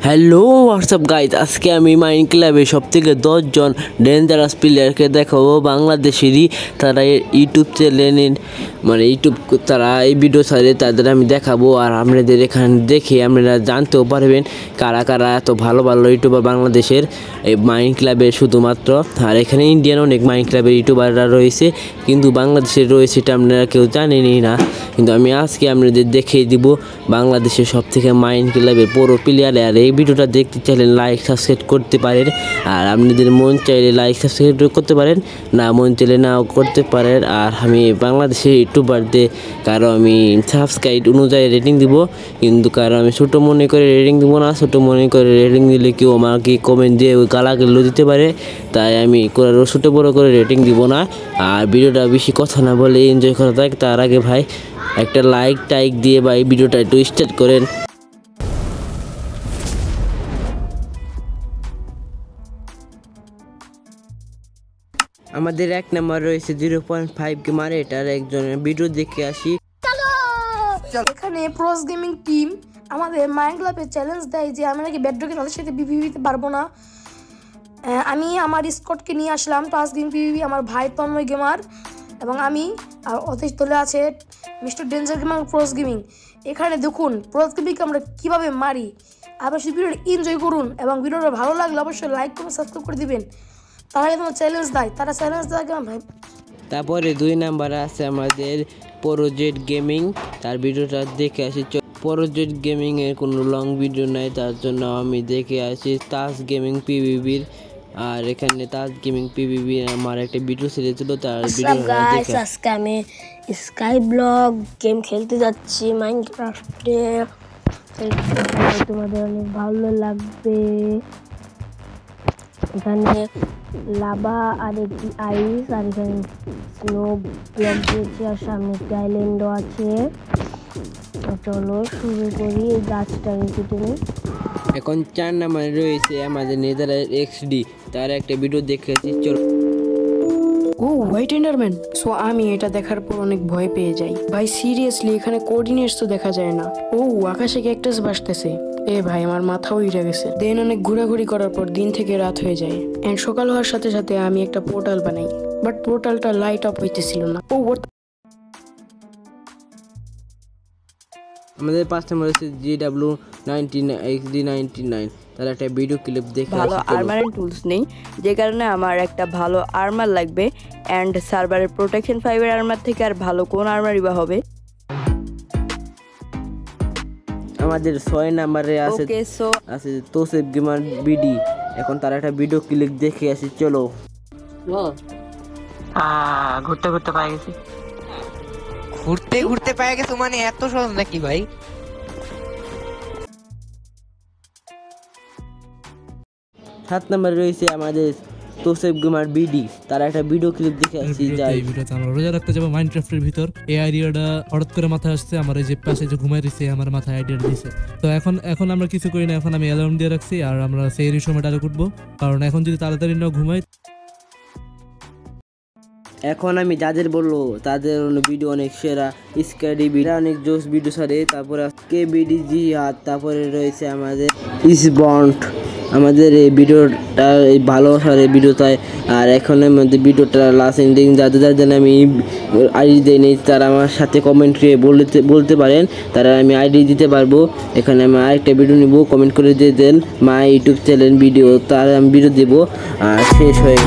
Hello WhatsApp guys, আজকে আমি mind ক্লাবে সবথেকে 10 জন ডেঞ্জারাস প্লেয়ারকে দেখাবো বাংলাদেশেরই। তারা ইউটিউব চ্যানেল ইউটিউব তারা এই ভিডিও ছাড়ে, তাদের আমি দেখাবো। আর আপনাদের এখানে দেখে আপনারা জানতেও পারবেন কারা কারা এত ভালো ভালো ইউটিউবার বাংলাদেশের এই মাইন্ড ক্লাবের শুধুমাত্র। আর এখানে ইন্ডিয়ান অনেক মাইন্ড ক্লাবের ইউটিউবাররা রয়েছে, কিন্তু বাংলাদেশের রয়েছে এটা আপনারা কেউ জানেনই না। কিন্তু আমি আজকে আপনাদের দেখিয়ে দিব বাংলাদেশের সবথেকে মাইন্ড ক্লাবের পুরো প্লেয়ার। আর এই ভিডিওটা দেখতে চাইলে লাইক সাবস্ক্রাইব করতে পারেন, আর আপনাদের মন চাইলে লাইক সাবস্ক্রাইব করতে পারেন, না মন চাইলে নাও করতে পারেন। আর আমি বাংলাদেশের ইউটিউবারদের কারো আমি সাবস্ক্রাইব অনুযায়ী রেটিং দিব, কিন্তু কারো আমি ছোটো মনে করে রেটিং দিব না। ছোটো মনে করে রেটিং দিলে কেউ আমাকে কমেন্ট দিয়ে ওই গালাগালি দিতে পারে, তাই আমি ছোটো বড়ো করে রেটিং দিব না। আর ভিডিওটা বেশি কথা না বলে এনজয় করা থাক। তার আগে ভাই একটা লাইক টাইক দিয়ে ভাই ভিডিওটা একটু স্টার্ট করেন। আমাদের এক নাম্বার রয়েছে 0.5 গেমার। এটার একজনের ভিডিও দেখে আসি। এখানে প্রোস গেমিং টিম আমাদের মাইন্ড ক্লাবে চ্যালেঞ্জ দেয় যে আমি নাকি বেডরকে তাদের সাথে বিভিতে পারবো না। আমি আমার স্কটকে নিয়ে আসলাম টাস গেম পিভিপি, আমার ভাই তন্ময় গেমার এবং আমি, আর অথচ তোলে আছে মিস্টার ডেঞ্জার গেমার প্রোস গেমিং। এখানে দেখুন প্রোস গেমিংকে আমরা কীভাবে মারি। আপনারা শুধু ভিডিওটা এনজয় করুন এবং ভিডিওটা ভালো লাগলে অবশ্যই লাইক করে সাবস্ক্রাইব করে দিবেন। তারা তোমার চ্যালেঞ্জ দেয়, তারা চ্যালেঞ্জ দেয় কেমন ভাই। তারপরে 2 নাম্বারে আছে আমাদের প্রোজেক্ট গেমিং। তার ভিডিওটা দেখে আসি। প্রোজেক্ট গেমিংয়ের কোনো লং ভিডিও নাই, তার জন্য আমি দেখে আসি তাস গেমিং পিভিবির। আর এখানে তাস গেমিং পিভিবি আমার একটা ভিডিও ছেড়েছিল, তার ভিডিওটা দেখে আজকে আমি স্কাই ব্লক গেম খেলতে যাচ্ছি মাইনক্রাফটে। তোমাদের অনেক ভালো লাগবে। এখানে লাভা আর একটি আইস, আর এখানে স্নো ব্লক দিয়েছে, আর সামনে একটি আইল্যান্ডও আছে। চলো শুরু করি। এই গাছটাকে কেটে নিই। এখন 4 নাম্বারে রয়েছে আমাদের নেদারের এক্সডি। তার একটা ভিডিও দেখেছি, চলো। ও হোয়াইট এন্ডারম্যান। সো আমি এটা দেখার পর অনেক ভয় পেয়ে যাই ভাই। সিরিয়াসলি এখানে কোঅর্ডিনেটস তো দেখা যায় না। ও আকাশে ক্যাকটাস ভাসতেছে। এ ভাই আমার মাথাও উড়ে গেছে। দেন অনেক ঘোরাঘুরি করার পর দিন থেকে রাত হয়ে যায়, এন্ড সকাল হওয়ার সাথে সাথে আমি একটা পোর্টাল বানাই, বাট পোর্টালটা লাইট আপ হইতেছিল না। ও আমাদের 5 নাম্বার হচ্ছে GW99XD99। তার একটা ভিডিও ক্লিপ দেখে ভালো আর্মার এন্ড টুলস নেই, যে কারণে আমার একটা ভালো আর্মার লাগবে। অ্যান্ড সার্ভারের প্রোটেকশন 5 এর আর্মার থেকে আর ভালো কোন আর্মারই বা হবে। আমাদের 6 নাম্বারে আছে তোসেফ গেমার বিডি। এখন তার একটা ভিডিও ক্লিপ দেখে আসি, চলো। ঘুরতে ঘুরতে পাই গেছি। ঘুরতে ঘুরতে পাই গেছো মানে এত সহজ নাকি ভাই? 7 নাম্বারে রয়েছে আমাদের তোসেফ গেমার বিডি। তার একটা ভিডিও ক্লিপ দেখে আসি। যাই ভিডিওতে আমরা রোজা রাখতে যাবো মাইনক্রাফটের ভিতর। এই আইডিয়াটা হঠাৎ করে মাথায় আসছে আমার, এই যে পাশে যে ঘুমাই দিছে আমার মাথায় আইডিয়াটা দিছে। তো এখন আমরা কিছু করি না, এখন আমি অ্যালার্ম দিয়ে রাখছি। আর আমরা সেই সময় ডালে উঠবো, কারণ এখন যদি তাড়াতাড়ি না ঘুমাই। এখন আমি যাদের বললো তাদের ভিডিও অনেক সেরা। স্কাইডি ভিডিও অনেক জোস ভিডিও সারে। তারপরে কেবিডি জিহাদ। তারপরে রয়েছে আমাদের ইসবন্ড। আমাদের এই ভিডিওটা ভালো সারে ভিডিওটায়। আর এখন আমাদের ভিডিওটা লাস্ট এন্ডিং যাদের আমি আইডি দিইনি তারা আমার সাথে কমেন্ট করে বলতে পারেন, তারা আমি আইডি দিতে পারবো। এখানে আমি আরেকটা ভিডিও নিব, কমেন্ট করে দিয়ে দেন মাই ইউটিউব চ্যানেল ভিডিও, তার আমি ভিডিও দেবো। আর শেষ হয়ে